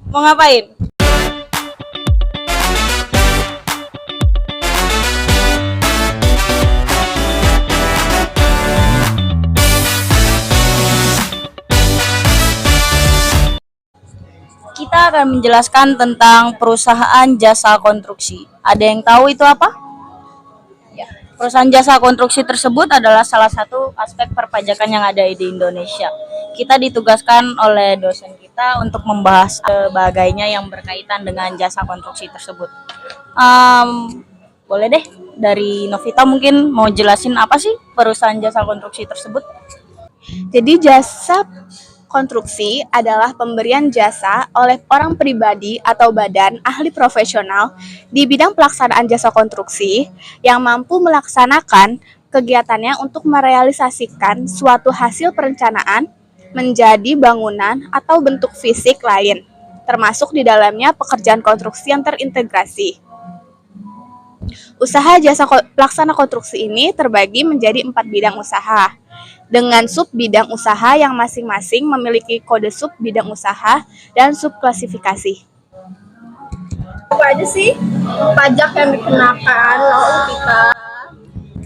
Mau ngapain? Kita akan menjelaskan tentang perusahaan jasa konstruksi. Ada yang tahu itu apa? Ya. Perusahaan jasa konstruksi tersebut adalah salah satu aspek perpajakan yang ada di Indonesia. Kita ditugaskan oleh dosen kita untuk membahas sebagainya yang berkaitan dengan jasa konstruksi tersebut. Boleh deh, dari Novita mungkin mau jelasin apa sih perusahaan jasa konstruksi tersebut? Jadi jasa konstruksi adalah pemberian jasa oleh orang pribadi atau badan ahli profesional di bidang pelaksanaan jasa konstruksi yang mampu melaksanakan kegiatannya untuk merealisasikan suatu hasil perencanaan menjadi bangunan atau bentuk fisik lain, termasuk di dalamnya pekerjaan konstruksi yang terintegrasi. Usaha jasa pelaksana konstruksi ini terbagi menjadi 4 bidang usaha, dengan sub bidang usaha yang masing-masing memiliki kode sub bidang usaha dan subklasifikasi. Apa aja sih pajak yang dikenakan kita?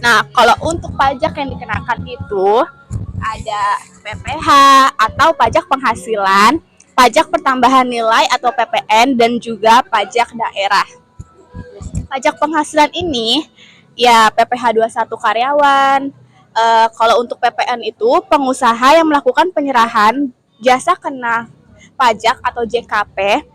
Nah, kalau untuk pajak yang dikenakan itu ada PPh atau pajak penghasilan, pajak pertambahan nilai atau PPN, dan juga pajak daerah. Pajak penghasilan ini ya PPh 21 karyawan. Kalau untuk PPN itu pengusaha yang melakukan penyerahan jasa kena pajak atau JKP.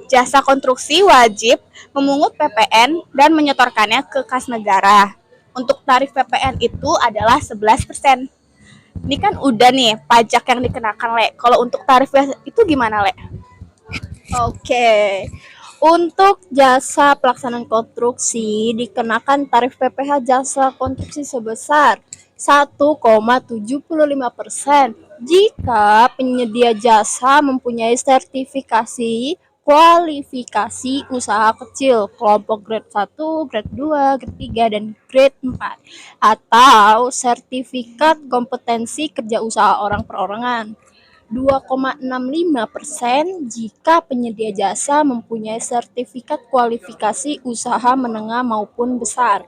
Jasa konstruksi wajib memungut PPN dan menyetorkannya ke kas negara. Untuk tarif PPN itu adalah 11%. Ini kan udah nih pajak yang dikenakan, Le. Kalau untuk tarifnya itu gimana, Le? Oke. Untuk jasa pelaksanaan konstruksi dikenakan tarif PPh jasa konstruksi sebesar 1,75% jika penyedia jasa mempunyai sertifikasi kualifikasi usaha kecil kelompok grade 1, grade 2, grade 3, dan grade 4 atau sertifikat kompetensi kerja usaha orang perorangan. 2,65% jika penyedia jasa mempunyai sertifikat kualifikasi usaha menengah maupun besar,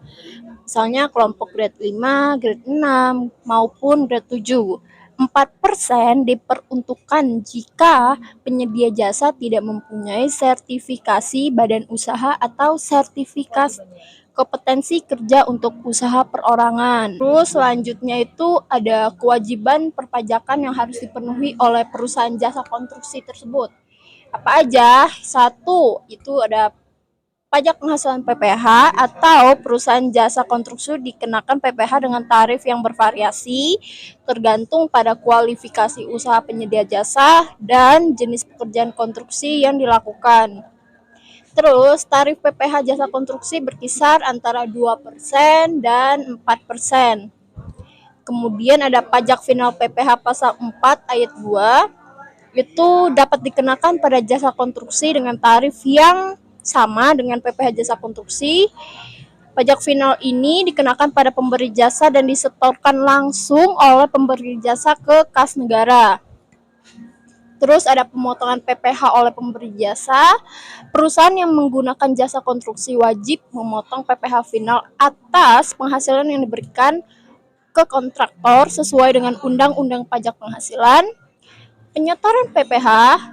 misalnya kelompok grade 5, grade 6, maupun grade 7. 4% diperuntukkan jika penyedia jasa tidak mempunyai sertifikasi badan usaha atau sertifikat kompetensi kerja untuk usaha perorangan. Terus selanjutnya itu ada kewajiban perpajakan yang harus dipenuhi oleh perusahaan jasa konstruksi tersebut. Apa aja? Satu, itu ada pajak penghasilan PPh atau perusahaan jasa konstruksi dikenakan PPh dengan tarif yang bervariasi tergantung pada kualifikasi usaha penyedia jasa dan jenis pekerjaan konstruksi yang dilakukan. Terus tarif PPh jasa konstruksi berkisar antara 2% dan 4%. Kemudian ada pajak final PPh pasal 4 ayat 2, itu dapat dikenakan pada jasa konstruksi dengan tarif yang sama dengan PPh jasa konstruksi. Pajak final ini dikenakan pada pemberi jasa dan disetorkan langsung oleh pemberi jasa ke kas negara. Terus ada pemotongan PPh oleh pemberi jasa. Perusahaan yang menggunakan jasa konstruksi wajib memotong PPh final atas penghasilan yang diberikan ke kontraktor sesuai dengan Undang-Undang Pajak Penghasilan. Penyetoran PPh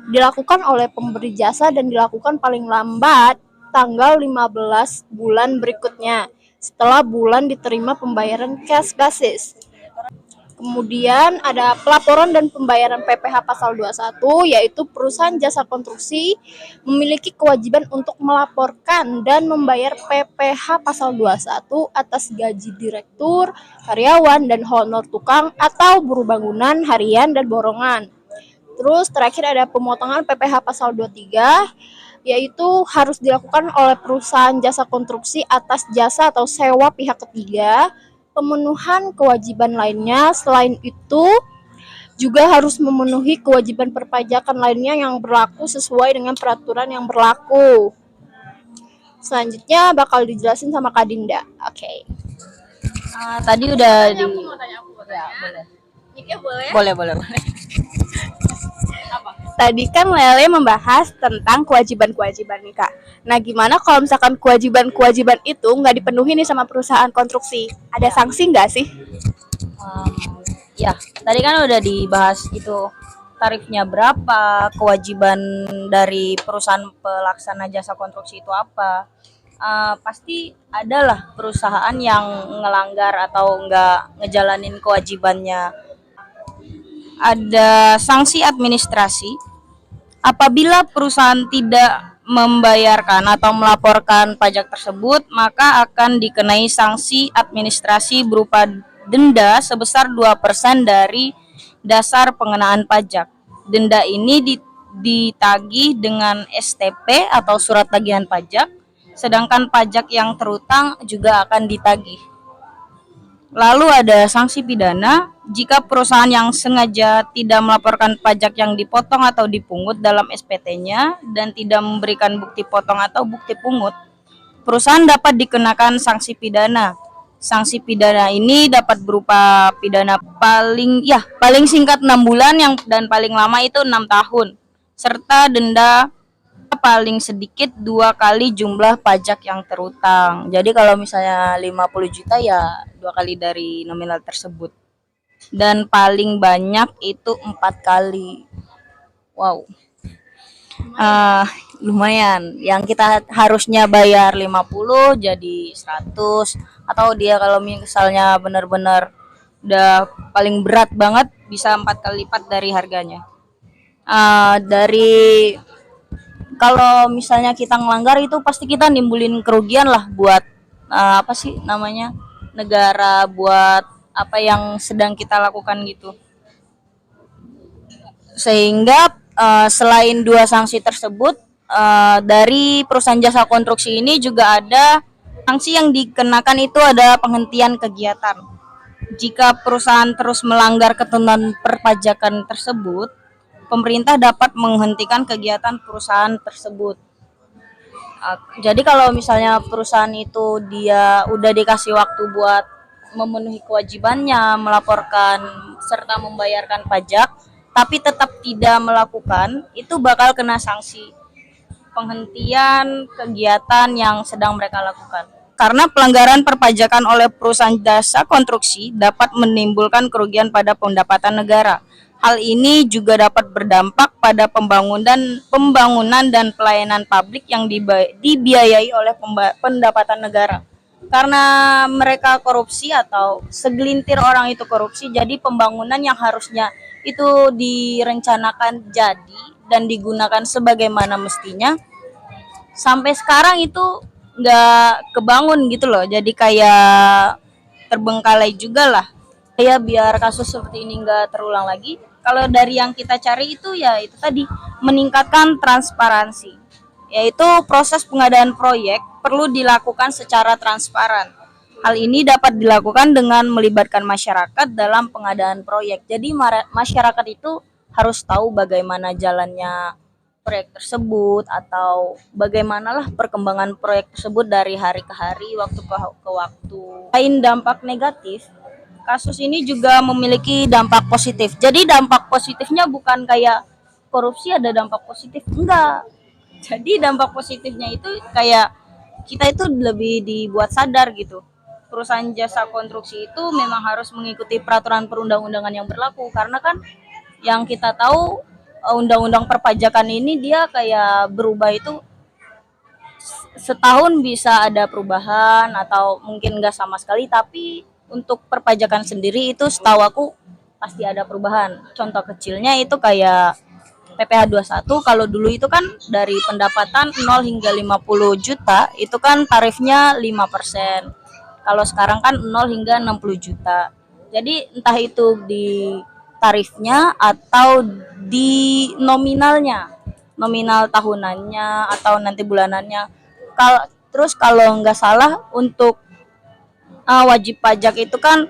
dilakukan oleh pemberi jasa dan dilakukan paling lambat tanggal 15 bulan berikutnya setelah bulan diterima pembayaran cash basis. Kemudian ada pelaporan dan pembayaran PPh pasal 21, yaitu perusahaan jasa konstruksi memiliki kewajiban untuk melaporkan dan membayar PPh pasal 21 atas gaji direktur, karyawan, dan honor tukang atau buruh bangunan harian dan borongan. Terus terakhir ada pemotongan PPh pasal 23, yaitu harus dilakukan oleh perusahaan jasa konstruksi atas jasa atau sewa pihak ketiga. Pemenuhan kewajiban lainnya selain itu juga harus memenuhi kewajiban perpajakan lainnya yang berlaku sesuai dengan peraturan yang berlaku. Selanjutnya bakal dijelasin sama Kak Dinda. Oke. Tadi udah di Aku mau tanya. Ya, boleh. Niknya boleh? Boleh. Apa? Tadi kan Lele membahas tentang kewajiban-kewajiban nih Kak. Nah gimana kalau misalkan kewajiban-kewajiban itu nggak dipenuhi nih sama perusahaan konstruksi? Ada sanksi nggak sih? Um, ya, tadi kan udah dibahas itu tarifnya berapa, kewajiban dari perusahaan pelaksana jasa konstruksi itu apa. Pasti adalah perusahaan yang ngelanggar atau nggak ngejalanin kewajibannya. Ada sanksi administrasi apabila perusahaan tidak membayarkan atau melaporkan pajak tersebut, maka akan dikenai sanksi administrasi berupa denda sebesar 2% dari dasar pengenaan pajak. Denda ini ditagih dengan STP atau surat tagihan pajak, sedangkan pajak yang terutang juga akan ditagih. Lalu ada sanksi pidana jika perusahaan yang sengaja tidak melaporkan pajak yang dipotong atau dipungut dalam SPT-nya dan tidak memberikan bukti potong atau bukti pungut, perusahaan dapat dikenakan sanksi pidana. Sanksi pidana ini dapat berupa pidana paling singkat 6 bulan dan paling lama itu 6 tahun, serta denda paling sedikit 2 kali jumlah pajak yang terutang. Jadi kalau misalnya 50 juta ya 2 kali dari nominal tersebut. Dan paling banyak itu 4 kali. Wow. Lumayan. Yang kita harusnya bayar 50 jadi 100, atau dia kalau misalnya benar-benar udah paling berat banget bisa 4 kali lipat dari harganya. Kalau misalnya kita ngelanggar itu pasti kita nimbulin kerugian lah buat negara, buat apa yang sedang kita lakukan gitu. Sehingga selain 2 sanksi tersebut, dari perusahaan jasa konstruksi ini juga ada sanksi yang dikenakan, itu ada penghentian kegiatan. Jika perusahaan terus melanggar ketentuan perpajakan tersebut, pemerintah dapat menghentikan kegiatan perusahaan tersebut. Jadi kalau misalnya perusahaan itu dia udah dikasih waktu buat memenuhi kewajibannya, melaporkan serta membayarkan pajak, tapi tetap tidak melakukan, itu bakal kena sanksi penghentian kegiatan yang sedang mereka lakukan. Karena pelanggaran perpajakan oleh perusahaan jasa konstruksi dapat menimbulkan kerugian pada pendapatan negara. Hal ini juga dapat berdampak pada pembangunan dan pelayanan publik yang dibiayai oleh pendapatan negara. Karena mereka korupsi atau segelintir orang itu korupsi, jadi pembangunan yang harusnya itu direncanakan jadi dan digunakan sebagaimana mestinya, sampai sekarang itu nggak kebangun gitu loh. Jadi kayak terbengkalai juga lah. Ya biar kasus seperti ini nggak terulang lagi, kalau dari yang kita cari itu ya itu tadi, meningkatkan transparansi, yaitu proses pengadaan proyek perlu dilakukan secara transparan. Hal ini dapat dilakukan dengan melibatkan masyarakat dalam pengadaan proyek. Jadi masyarakat itu harus tahu bagaimana jalannya proyek tersebut atau bagaimanalah perkembangan proyek tersebut dari hari ke hari, waktu ke waktu. Selain dampak negatif, kasus ini juga memiliki dampak positif. Jadi dampak positifnya bukan kayak korupsi ada dampak positif, enggak. Jadi dampak positifnya itu kayak kita itu lebih dibuat sadar gitu. Perusahaan jasa konstruksi itu memang harus mengikuti peraturan perundang-undangan yang berlaku, karena kan yang kita tahu undang-undang perpajakan ini dia kayak berubah itu setahun bisa ada perubahan atau mungkin enggak sama sekali, tapi untuk perpajakan sendiri itu setahu aku pasti ada perubahan. Contoh kecilnya itu kayak PPh 21, kalau dulu itu kan dari pendapatan 0 hingga 50 juta itu kan tarifnya 5%. Kalau sekarang kan 0 hingga 60 juta. Jadi entah itu di tarifnya atau di nominalnya, nominal tahunannya atau nanti bulanannya. Terus kalau nggak salah untuk wajib pajak itu kan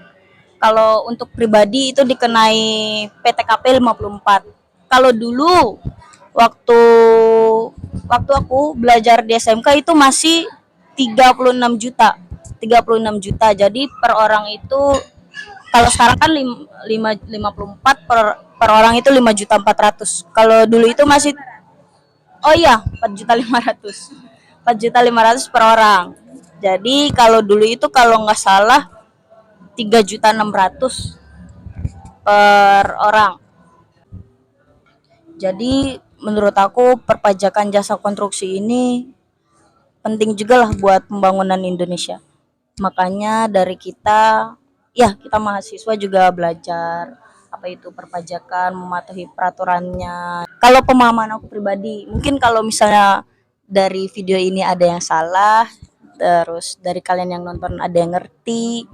kalau untuk pribadi itu dikenai PTKP 54. Kalau dulu waktu aku belajar di SMK itu masih 36 juta. 36 juta. Jadi per orang itu kalau sekarang kan 54 per orang itu 5.400.000. Kalau dulu itu masih, oh iya, 4.500.000. 4.500.000 per orang. Jadi kalau dulu itu kalau nggak salah 3.600.000 per orang. Jadi menurut aku perpajakan jasa konstruksi ini penting juga lah buat pembangunan Indonesia. Makanya dari kita, ya kita mahasiswa juga belajar apa itu perpajakan, mematuhi peraturannya. Kalau pemahaman aku pribadi, mungkin kalau misalnya dari video ini ada yang salah, terus dari kalian yang nonton ada yang ngerti,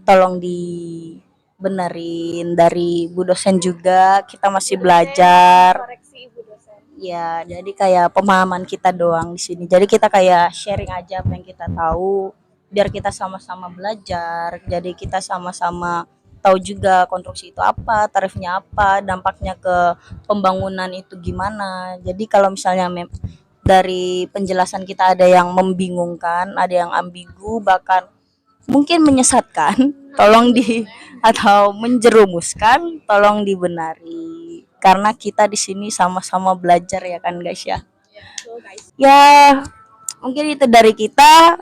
tolong dibenerin. Dari Bu dosen juga, kita masih belajar. Koreksi Ibu dosen. Ya, jadi kayak pemahaman kita doang di sini. Jadi kita kayak sharing aja apa yang kita tahu, biar kita sama-sama belajar. Jadi kita sama-sama tahu juga konstruksi itu apa, tarifnya apa, dampaknya ke pembangunan itu gimana. Jadi kalau misalnya dari penjelasan kita ada yang membingungkan, ada yang ambigu, bahkan mungkin menyesatkan, tolong atau menjerumuskan, tolong dibenari. Karena kita di sini sama-sama belajar ya kan guys ya. Ya, mungkin itu dari kita,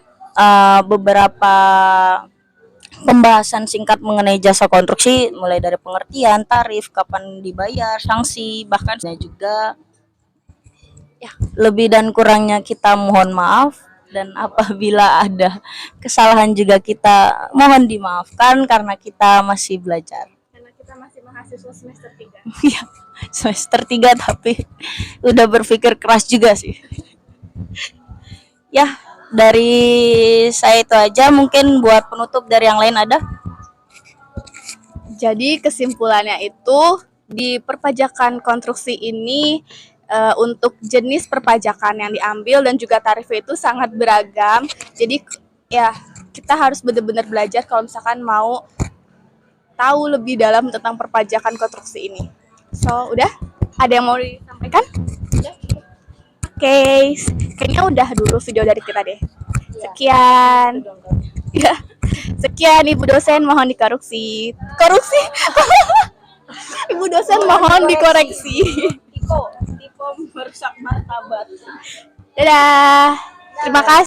beberapa pembahasan singkat mengenai jasa konstruksi, mulai dari pengertian, tarif, kapan dibayar, sanksi, bahkan juga ya, lebih dan kurangnya kita mohon maaf, dan apabila ada kesalahan juga kita mohon dimaafkan karena kita masih belajar. Karena kita masih mahasiswa semester 3. Iya, semester 3 tapi udah berpikir keras juga sih. Ya, dari saya itu aja, mungkin buat penutup dari yang lain ada? Jadi kesimpulannya itu di perpajakan konstruksi ini untuk jenis perpajakan yang diambil dan juga tarifnya itu sangat beragam. Jadi ya kita harus benar-benar belajar kalau misalkan mau tahu lebih dalam tentang perpajakan konstruksi ini. So, udah? Ada yang mau disampaikan? Udah? Oke, kayaknya udah dulu video dari kita deh. Sekian. Ya. Sekian Ibu dosen, mohon dikoreksi. Koreksi. Ibu dosen mohon dikoreksi. Tiko merusak martabat. Dadah. Terima kasih.